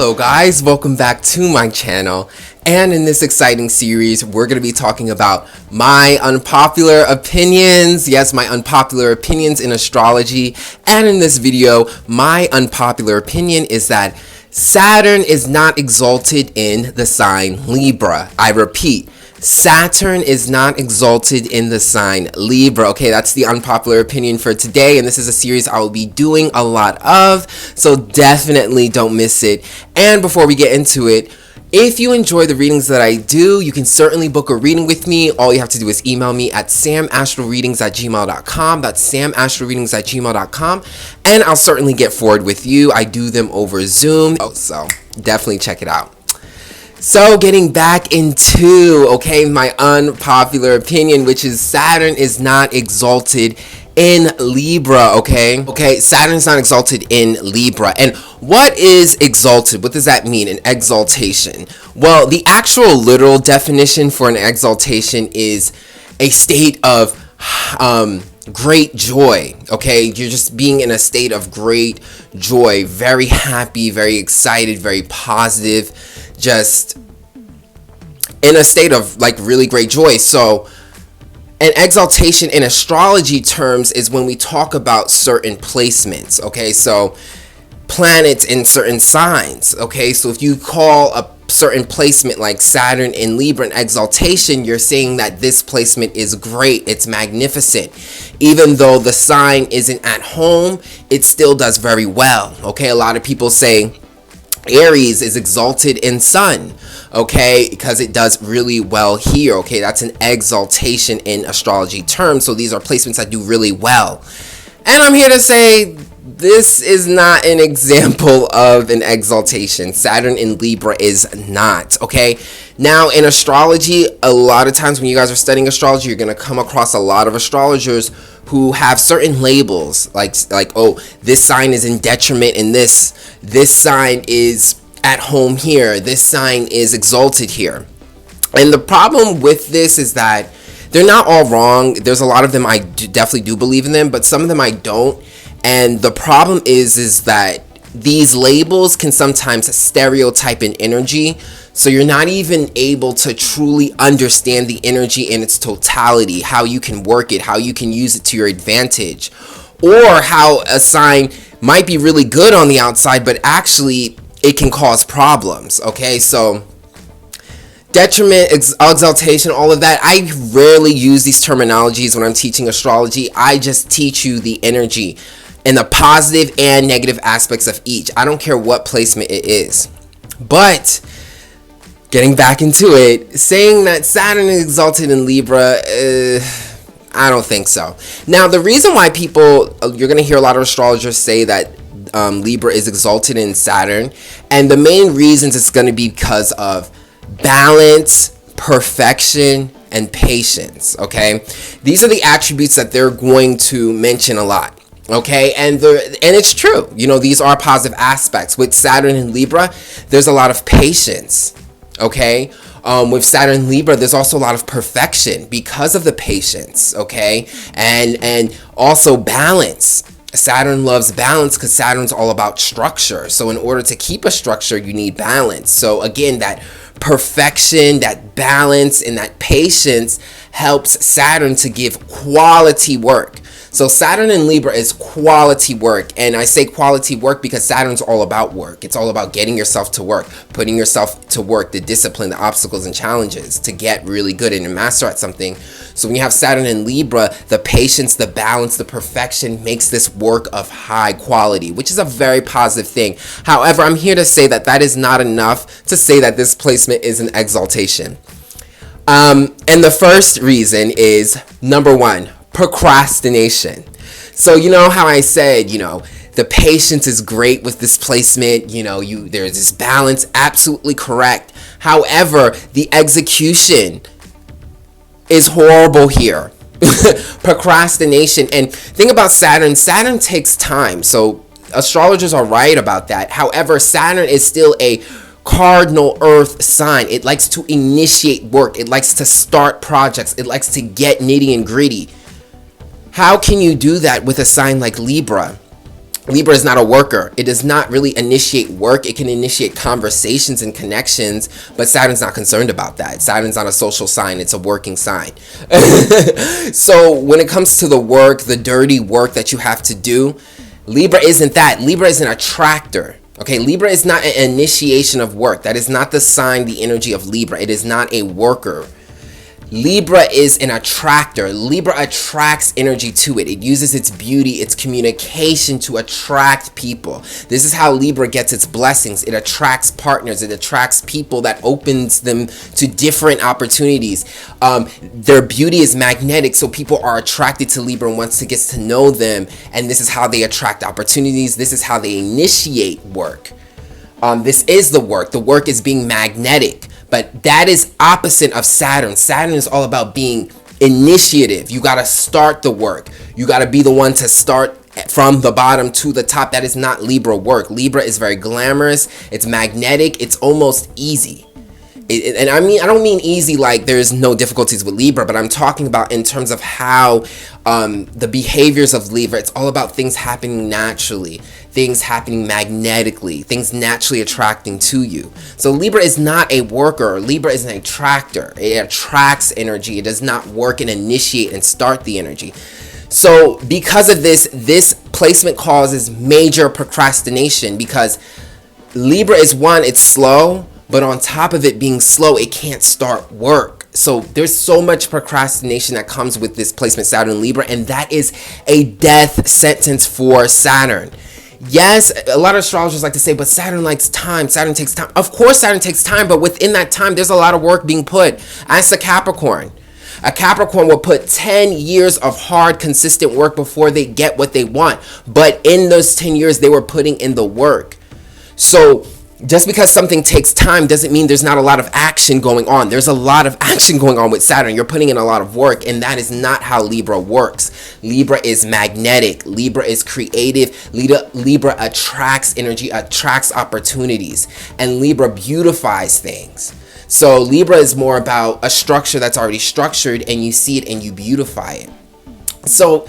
Hello guys, welcome back to my channel, and in this exciting series we're going to be talking about my unpopular opinions. Yes, my unpopular opinions in astrology. And in this video, my unpopular opinion is that Saturn is not exalted in the sign Libra. I repeat, Saturn is not exalted in the sign Libra. Okay, that's the unpopular opinion for today, and this is a series I will be doing a lot of, so definitely don't miss it. And before we get into it, if you enjoy the readings that I do, you can certainly book a reading with me. All you have to do is email me at samastralreadings@gmail.com. That's samastralreadings@gmail.com, and I'll certainly get forward with you. I do them over Zoom, so definitely check it out. So getting back into, my unpopular opinion, which is Saturn is not exalted in Libra, Saturn is not exalted in Libra. And what is exalted? What does that mean, an exaltation? Well, the actual literal definition for an exaltation is a state of great joy, You're just being in a state of great joy, very happy, very excited, very positive, just in a state of really great joy. So an exaltation in astrology terms is when we talk about certain placements, so planets in certain signs, so if you call a certain placement like Saturn in Libra an exaltation, you're saying that this placement is great, it's magnificent. Even though the sign isn't at home, it still does very well, A lot of people say Aries is exalted in Sun, because it does really well here, That's an exaltation in astrology terms. So these are placements that do really well. And I'm here to say this is not an example of an exaltation. Saturn in Libra is not, Now, in astrology, a lot of times when you guys are studying astrology, you're going to come across a lot of astrologers who have certain labels, like oh, this sign is in detriment in this sign is at home here, this sign is exalted here. And the problem with this is that they're not all wrong. There's a lot of them I definitely do believe in them, but some of them I don't. And the problem is that these labels can sometimes stereotype an energy, so you're not even able to truly understand the energy in its totality, how you can work it, how you can use it to your advantage, or how a sign might be really good on the outside, but actually it can cause problems, So detriment, exaltation, all of that, I rarely use these terminologies when I'm teaching astrology. I just teach you the energy and the positive and negative aspects of each. I don't care what placement it is. But getting back into it, saying that Saturn is exalted in Libra, I don't think so. Now, the reason why you're going to hear a lot of astrologers say that Libra is exalted in Saturn, and the main reasons it's going to be because of balance, perfection, and patience, These are the attributes that they're going to mention a lot. And it's true. These are positive aspects. With Saturn in Libra, there's a lot of patience. With Saturn in Libra, there's also a lot of perfection because of the patience. And also balance. Saturn loves balance because Saturn's all about structure. So in order to keep a structure, you need balance. So again, that perfection, that balance, and that patience helps Saturn to give quality work. So Saturn in Libra is quality work, and I say quality work because Saturn's all about work. It's all about getting yourself to work, putting yourself to work, the discipline, the obstacles, and challenges to get really good and master at something. So when you have Saturn in Libra, the patience, the balance, the perfection makes this work of high quality, which is a very positive thing. However, I'm here to say that that is not enough to say that this placement is an exaltation. And the first reason is, number one, procrastination. So you know how I said, the patience is great with this placement, there's this balance, absolutely correct. However, the execution is horrible here. Procrastination. And think about Saturn takes time, so astrologers are right about that. However, Saturn is still a cardinal earth sign. It likes to initiate work, it likes to start projects, it likes to get nitty and gritty. How can you do that with a sign like Libra? Libra is not a worker. It does not really initiate work. It can initiate conversations and connections, but Saturn's not concerned about that. Saturn's not a social sign. It's a working sign. So when it comes to the work, the dirty work that you have to do, Libra isn't that. Libra is an attractor. Okay, Libra is not an initiation of work. That is not the sign, the energy of Libra. It is not a worker. Libra is an attractor. Libra attracts energy to it. It uses its beauty, its communication to attract people. This is how Libra gets its blessings. It attracts partners. It attracts people that opens them to different opportunities. Their beauty is magnetic, so people are attracted to Libra and wants to get to know them. And this is how they attract opportunities. This is how they initiate work. This is the work. The work is being magnetic. But that is opposite of Saturn. Saturn is all about being initiative. You got to start the work. You got to be the one to start from the bottom to the top. That is not Libra work. Libra is very glamorous. It's magnetic. It's almost easy. And I don't mean easy like there's no difficulties with Libra, but I'm talking about in terms of how the behaviors of Libra, it's all about things happening naturally, things happening magnetically, things naturally attracting to you. So Libra is not a worker. Libra is an attractor. It attracts energy. It does not work and initiate and start the energy. So because of this, this placement causes major procrastination because Libra is one, it's slow. But on top of it being slow, it can't start work. So there's so much procrastination that comes with this placement Saturn Libra, and that is a death sentence for Saturn. Yes, a lot of astrologers like to say, but Saturn likes time. Saturn takes time. Of course Saturn takes time, but within that time, there's a lot of work being put. Ask a Capricorn. A Capricorn will put 10 years of hard, consistent work before they get what they want. But in those 10 years, they were putting in the work. So just because something takes time doesn't mean there's not a lot of action going on. There's a lot of action going on with Saturn. You're putting in a lot of work, and that is not how Libra works. Libra is magnetic. Libra is creative. Libra attracts energy, attracts opportunities, and Libra beautifies things. So Libra is more about a structure that's already structured, and you see it and you beautify it. So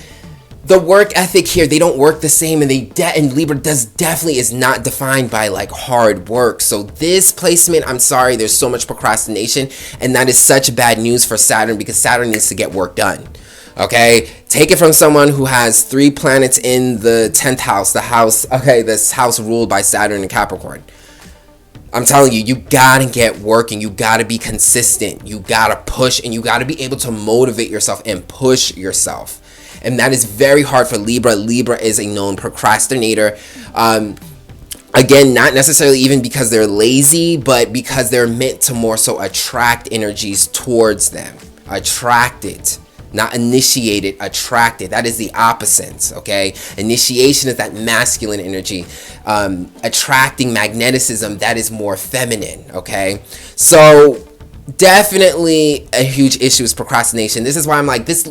the work ethic here, they don't work the same, and and Libra definitely is not defined by like hard work. So this placement, I'm sorry, there's so much procrastination, and that is such bad news for Saturn because Saturn needs to get work done. Okay, take it from someone who has 3 planets in the 10th house, this house ruled by Saturn and Capricorn. I'm telling you, you gotta get working. You gotta be consistent. You gotta push, and you gotta be able to motivate yourself and push yourself. And that is very hard for Libra. Libra is a known procrastinator. Again, not necessarily even because they're lazy, but because they're meant to more so attract energies towards them. Attract it. Not initiate it, attract it. That is the opposite, okay? Initiation is that masculine energy. Attracting magnetism, that is more feminine, okay? So definitely a huge issue is procrastination. This is why I'm like, this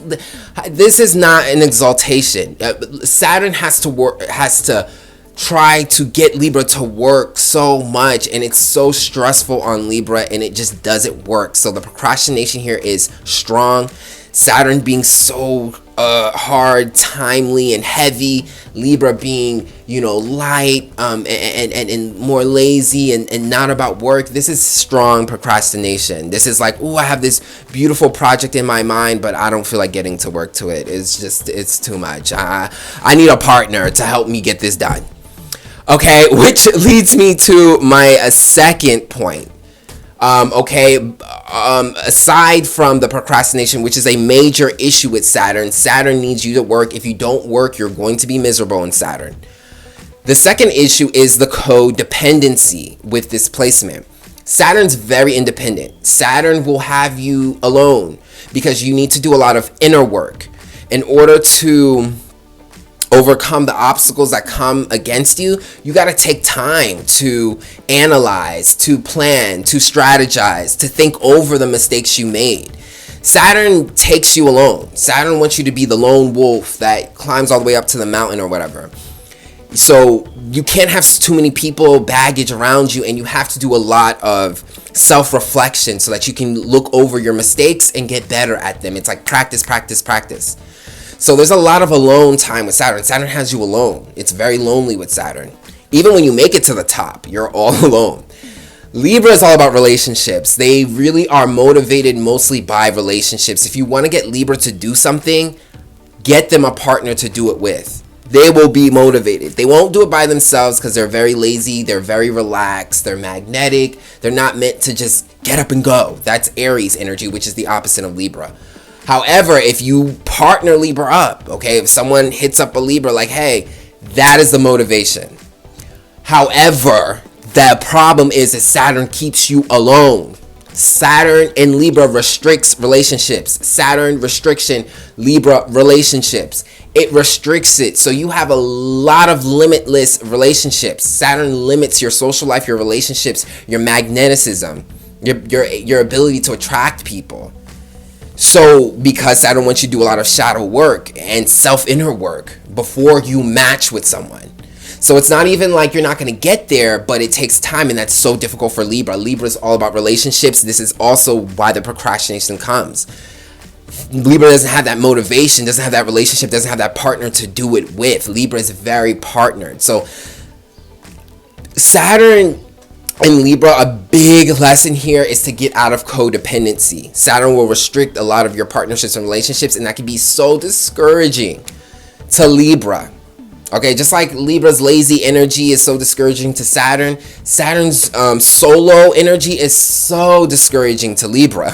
is not an exaltation. Saturn has to try to get Libra to work so much, and it's so stressful on Libra, and it just doesn't work. So the procrastination here is strong. Saturn being so hard, timely, and heavy. Libra being, light and more lazy and not about work. This is strong procrastination. This is like, I have this beautiful project in my mind, but I don't feel like getting to work to it. It's too much. I need a partner to help me get this done. Okay, which leads me to my second point. Aside from the procrastination, which is a major issue with Saturn, Saturn needs you to work. If you don't work, you're going to be miserable in Saturn. The second issue is the codependency with this placement. Saturn's very independent. Saturn will have you alone because you need to do a lot of inner work in order to overcome the obstacles that come against you. You got to take time to analyze, to plan, to strategize, to think over the mistakes you made. Saturn takes you alone. Saturn wants you to be the lone wolf that climbs all the way up to the mountain or whatever. So you can't have too many people, baggage around you, and you have to do a lot of self-reflection so that you can look over your mistakes and get better at them. It's like practice, practice, practice. So there's a lot of alone time with Saturn. Saturn has you alone. It's very lonely with Saturn. Even when you make it to the top, you're all alone. Libra is all about relationships. They really are motivated mostly by relationships. If you want to get Libra to do something, get them a partner to do it with. They will be motivated. They won't do it by themselves because they're very lazy. They're very relaxed. They're magnetic. They're not meant to just get up and go. That's Aries energy, which is the opposite of Libra. However, if you partner Libra up, okay, if someone hits up a Libra like, hey, that is the motivation. However, the problem is that Saturn keeps you alone. Saturn in Libra restricts relationships. Saturn restriction, Libra relationships. It restricts it. So you have a lot of limitless relationships. Saturn limits your social life, your relationships, your magnetism, your ability to attract people. So because Saturn wants you to do a lot of shadow work and self-inner work before you match with someone. So it's not even like you're not going to get there, but it takes time, and that's so difficult for Libra. Libra is all about relationships. This is also why the procrastination comes. Libra doesn't have that motivation, doesn't have that relationship, doesn't have that partner to do it with. Libra is very partnered. So Saturn in Libra, a big lesson here is to get out of codependency. Saturn will restrict a lot of your partnerships and relationships, and that can be so discouraging to Libra. Okay, just like Libra's lazy energy is so discouraging to Saturn, Saturn's solo energy is so discouraging to Libra.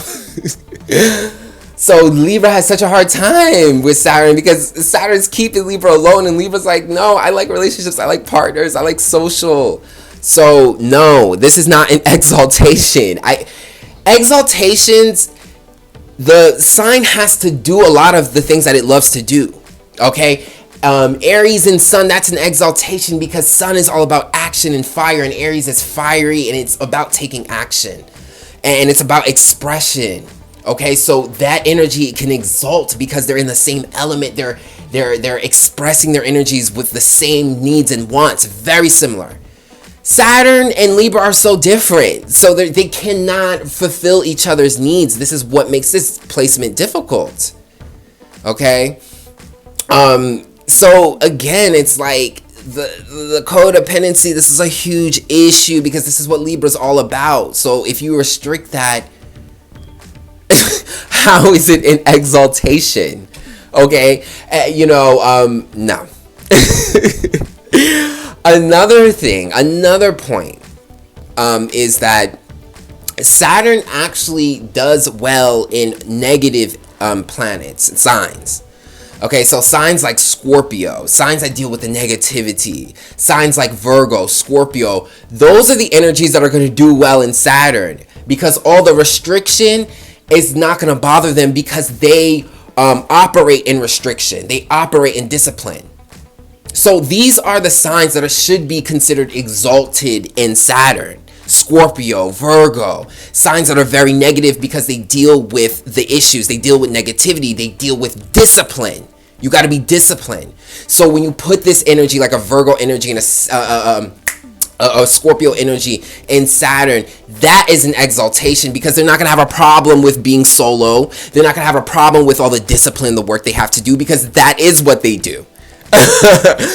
So Libra has such a hard time with Saturn because Saturn's keeping Libra alone, and Libra's like, no, I like relationships, I like partners, I like social. So no, this is not an exaltation. Exaltations, the sign has to do a lot of the things that it loves to do. Okay. Aries and Sun, that's an exaltation because Sun is all about action and fire, and Aries is fiery and it's about taking action and it's about expression. Okay, so that energy can exalt because they're in the same element. They're expressing their energies with the same needs and wants, very similar. Saturn and Libra are so different, so they cannot fulfill each other's needs. This is what makes this placement difficult. Okay. So again, it's like the codependency, this is a huge issue because this is what Libra's all about. So if you restrict that, how is it an exaltation? Okay, no. Another point is that Saturn actually does well in negative planets and signs. Okay, so signs like Scorpio, signs that deal with the negativity, signs like Virgo, Scorpio, those are the energies that are going to do well in Saturn because all the restriction is not going to bother them because they operate in restriction. They operate in discipline. So these are the signs that should be considered exalted in Saturn. Scorpio, Virgo, signs that are very negative because they deal with the issues, they deal with negativity, they deal with discipline. You got to be disciplined. So when you put this energy like a Virgo energy and a Scorpio energy in Saturn, that is an exaltation because they're not going to have a problem with being solo. They're not going to have a problem with all the discipline, the work they have to do because that is what they do.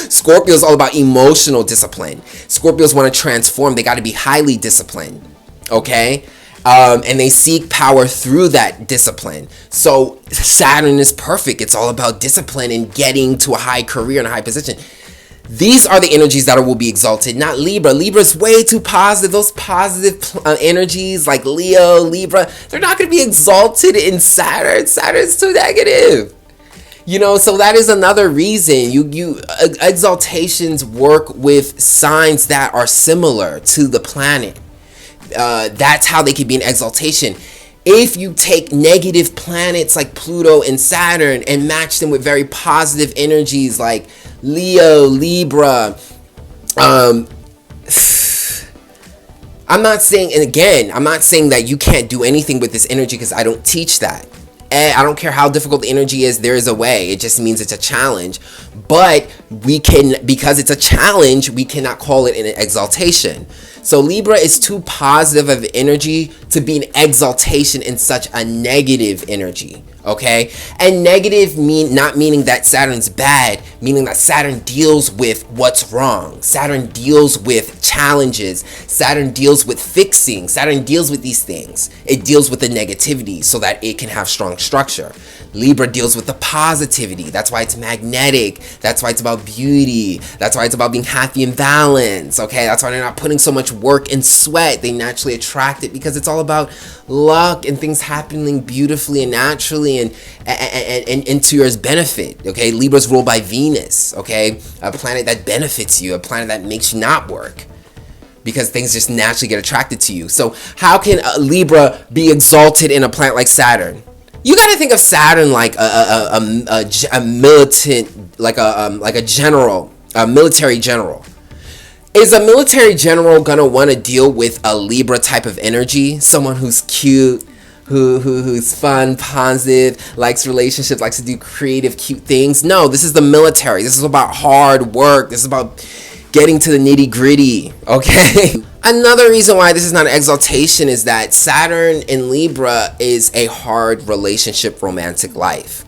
Scorpio is all about emotional discipline. Scorpios want to transform. They got to be highly disciplined. Okay. And they seek power through that discipline. So Saturn is perfect. It's all about discipline and getting to a high career and a high position. These are the energies that will be exalted, not Libra. Libra is way too positive. Those positive energies like Leo, Libra, they're not going to be exalted in Saturn. Saturn's too negative. So that is another reason exaltations work with signs that are similar to the planet. That's how they can be an exaltation. If you take negative planets like Pluto and Saturn and match them with very positive energies like Leo, Libra, I'm not saying that you can't do anything with this energy because I don't teach that. I don't care how difficult the energy is, there is a way. It just means it's a challenge. But because it's a challenge, we cannot call it an exaltation. So Libra is too positive of energy to be an exaltation in such a negative energy. Okay, and negative not meaning that Saturn's bad, meaning that Saturn deals with what's wrong. Saturn deals with challenges. Saturn deals with fixing. Saturn deals with these things. It deals with the negativity so that it can have strong structure. Libra deals with the positivity. That's why it's magnetic. That's why it's about beauty. That's why it's about being happy and balanced. Okay, that's why they're not putting so much work and sweat. They naturally attract it because it's all about luck and things happening beautifully and naturally and to your benefit. Okay, Libra's ruled by Venus. Okay, a planet that benefits you, a planet that makes you not work, because things just naturally get attracted to you. So how can Libra be exalted in a planet like Saturn? You got to think of Saturn like a militant, like a general, a military general. Is a military general gonna want to deal with a Libra type of energy? Someone who's cute, who's fun, positive, likes relationships, likes to do creative, cute things? No, this is the military. This is about hard work. This is about getting to the nitty gritty. Okay. Another reason why this is not an exaltation is that Saturn in Libra is a hard relationship, romantic life.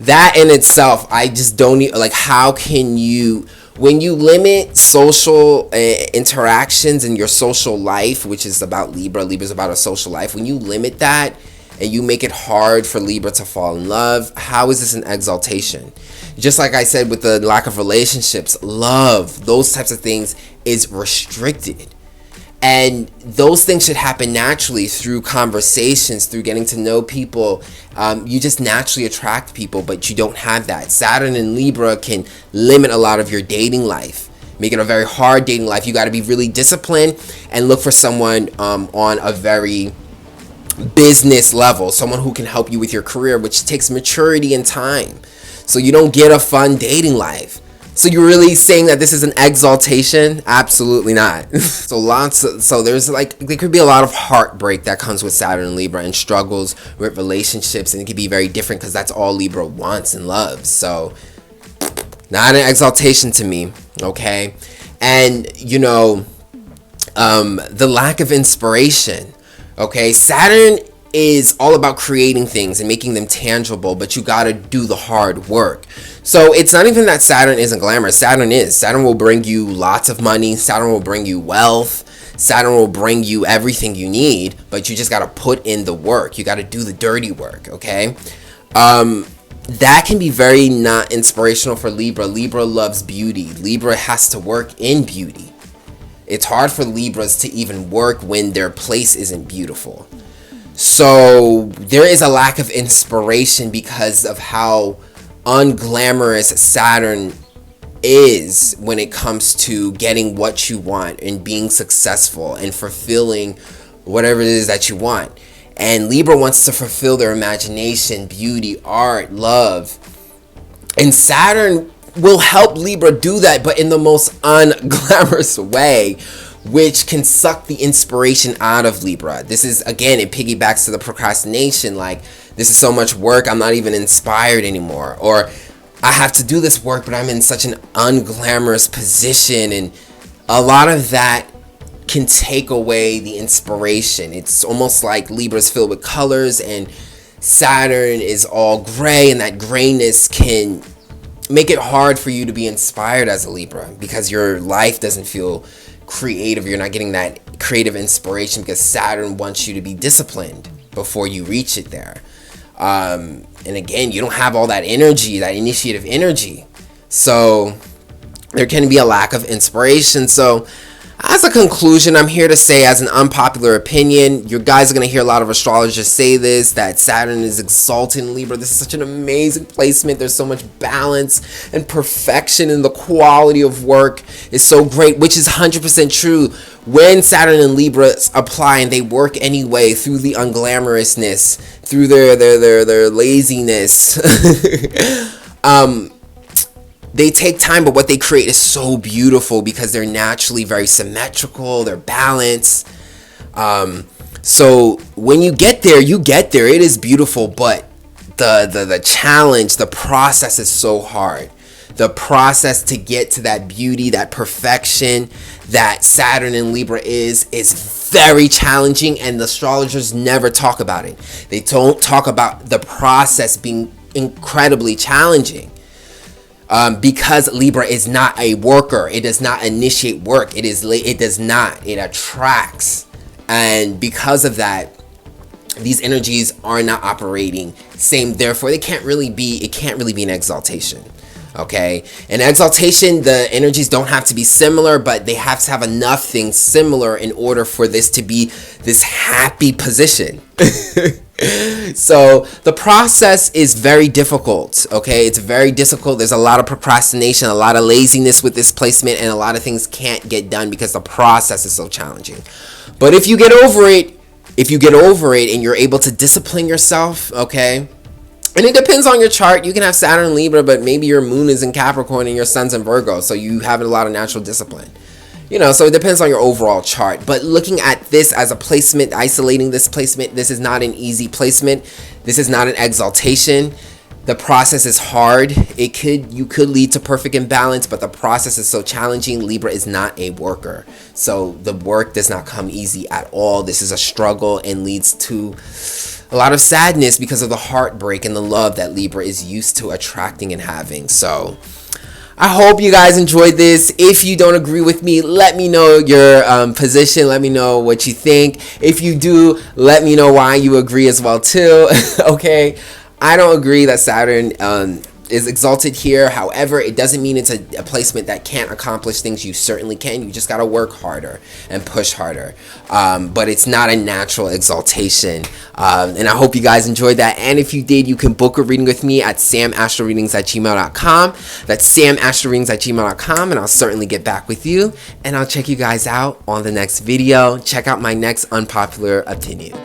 That in itself, I just don't like. How can you, when you limit social interactions in your social life, which is about Libra's about a social life, when you limit that and you make it hard for Libra to fall in love, how is this an exaltation? Just like I said with the lack of relationships, love, those types of things is restricted. And those things should happen naturally through conversations, through getting to know people. You just naturally attract people, but you don't have that. Saturn in Libra can limit a lot of your dating life, make it a very hard dating life. You got to be really disciplined and look for someone on a very business level, someone who can help you with your career, which takes maturity and time. So you don't get a fun dating life. So you're really saying that this is an exaltation? Absolutely not. So there's there could be a lot of heartbreak that comes with Saturn and Libra, and struggles with relationships, and it could be very different because that's all Libra wants and loves. So not an exaltation to me, okay? And the lack of inspiration, okay? Saturn is all about creating things and making them tangible, but you gotta do the hard work. So it's not even that Saturn isn't glamorous. Saturn is. Saturn will bring you lots of money. Saturn will bring you wealth. Saturn will bring you everything you need, but you just gotta put in the work. You gotta do the dirty work, okay? That can be very not inspirational for Libra. Libra loves beauty. Libra has to work in beauty. It's hard for Libras to even work when their place isn't beautiful. So there is a lack of inspiration because of how unglamorous Saturn is when it comes to getting what you want and being successful and fulfilling whatever it is that you want. And Libra wants to fulfill their imagination, beauty, art, love. And Saturn will help Libra do that, but in the most unglamorous way, which can suck the inspiration out of Libra. This is, again, it piggybacks to the procrastination. Like, this is so much work, I'm not even inspired anymore. Or, I have to do this work, but I'm in such an unglamorous position. And a lot of that can take away the inspiration. It's almost like Libra's filled with colors and Saturn is all gray, and that grayness can make it hard for you to be inspired as a Libra because your life doesn't feel creative. You're not getting that creative inspiration because Saturn wants you to be disciplined before you reach it there. And again, you don't have all that energy, that initiative energy. So there can be a lack of inspiration. So as a conclusion, I'm here to say, as an unpopular opinion, you guys are going to hear a lot of astrologers say this, that Saturn is exalted in Libra. This is such an amazing placement. There's so much balance and perfection, and the quality of work is so great, which is 100% true. When Saturn and Libra apply and they work anyway through the unglamorousness, through their laziness, they take time, but what they create is so beautiful because they're naturally very symmetrical, they're balanced. So when you get there, it is beautiful, but the challenge, the process is so hard. the process to get to that beauty, that perfection that Saturn in Libra is very challenging, and the astrologers never talk about it. They don't talk about the process being incredibly challenging. Because Libra is not a worker. It does not initiate work. It attracts. And because of that, these energies are not operating same. Therefore, it can't really be an exaltation. Okay, in exaltation, the energies don't have to be similar, but they have to have enough things similar in order for this to be this happy position. So the process is very difficult. Okay, it's very difficult. There's a lot of procrastination, a lot of laziness with this placement, and a lot of things can't get done because the process is so challenging. But if you get over it, and you're able to discipline yourself, okay. And it depends on your chart. You can have Saturn in Libra, but maybe your moon is in Capricorn and your sun's in Virgo, so you have a lot of natural discipline. So it depends on your overall chart. But looking at this as a placement, isolating this placement, this is not an easy placement. This is not an exaltation. The process is hard. You could lead to perfect imbalance, but the process is so challenging. Libra is not a worker. So the work does not come easy at all. This is a struggle and leads to a lot of sadness because of the heartbreak and the love that Libra is used to attracting and having. So I hope you guys enjoyed this. If you don't agree with me, let me know your position. Let me know what you think. If you do, let me know why you agree as well too. Okay, I don't agree that Saturn is exalted here. However, it doesn't mean it's a placement that can't accomplish things. You certainly can. You just got to work harder and push harder. But it's not a natural exaltation. And I hope you guys enjoyed that. And if you did, you can book a reading with me at samastroreadings@gmail.com. That's samastroreadings@gmail.com. And I'll certainly get back with you. And I'll check you guys out on the next video. Check out my next unpopular opinion.